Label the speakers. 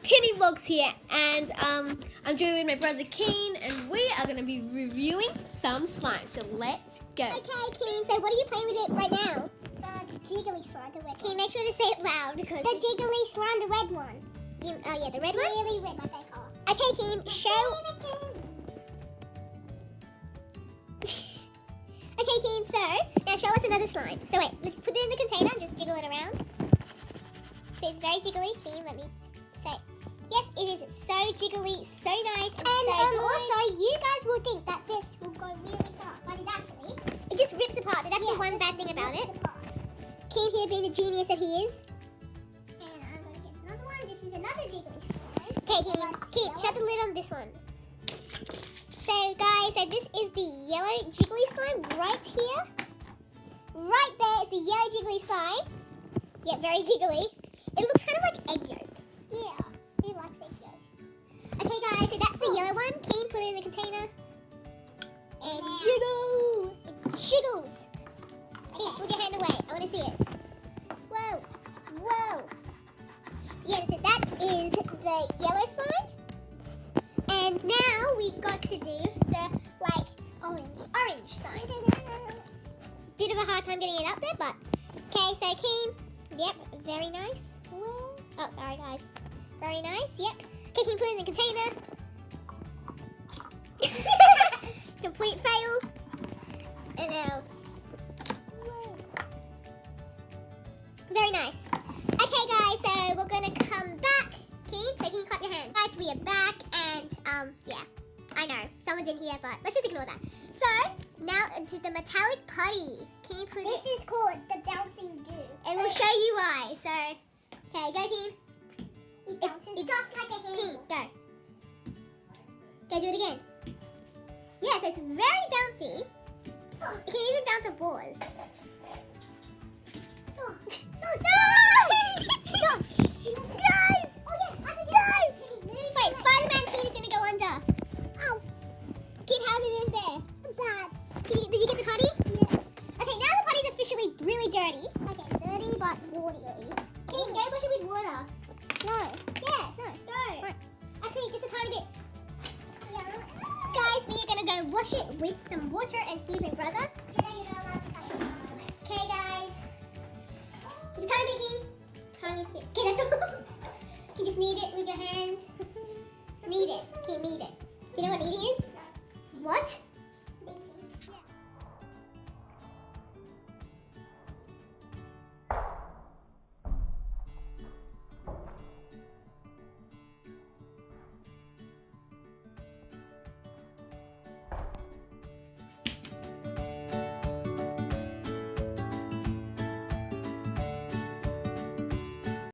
Speaker 1: Penny Vlogs here, and I'm joined with my brother Keen, and we are going to be reviewing some slime. So let's go.
Speaker 2: Okay, Keen. So what are you playing with it right now? The jiggly slime, the red. Keen, make sure to say it loud because the jiggly slime, the red one. Oh yeah, the red one. Really red, my favorite color. Okay, Keen. Show. Okay, Keen. So now show us another slime. So wait, let's put it in the container and just jiggle it around. So it's very jiggly, Keen. Let me say. Yes, it is so jiggly, so nice, and so good. Also, you guys will think that this will go really far, but it just rips apart. That's the one bad thing about it. Keen here being the genius that he is. And I'm going to get another one. This is another jiggly slime. Okay, Keen, shut the lid on this one. So, guys, so this is the yellow jiggly slime right here. Right there is the yellow jiggly slime. Yeah, very jiggly. It looks kind of like egg yolk. Yeah, he likes egg yolk. Okay, guys, so that's the yellow one. Keen, put it in the container. And jiggle! It jiggles. Keen, put your hand away. I want to see it. Whoa, whoa. Yeah, so that is the yellow slime. And now we've got to do the, orange slime. Bit of a hard time getting it up there, but... Okay, so Keen, yep, very nice. Oh, sorry, guys. Very nice, yep. Okay, Keen, put it in the container. Complete fail. And now... Very nice. Okay, guys, so we're going to come back. Keen, so Keen, clap your hands. Guys, we are back, and, yeah. I know, someone's in here, but let's just ignore that. So, now to the metallic putty. Keen, put this is called the bouncing goo. And we'll show you why, so... Okay, go, Keen. It bounces just like a handball. Keen, go. Go, do it again. Yeah, so it's very bouncy. It can even bounce off walls. Oh. No! Guys! Guys! Wait, Spider-Man Keen is gonna go under. Ow! Keen, how's it in there? Bad. Did you get the putty? Yeah. Okay, now the putty's officially really dirty. Okay, dirty but watery. Keen, go wash it with water. No. Yes. No. Go. Right. Actually, just a tiny bit. Yeah. Guys, we are gonna go wash it with some water, and here's my brother. Okay, guys. Just a tiny bit, Keen. Tiny bit. Okay, that's all. You just knead it with your hands. Knead it. Okay, knead it. Do you know what kneading is? What?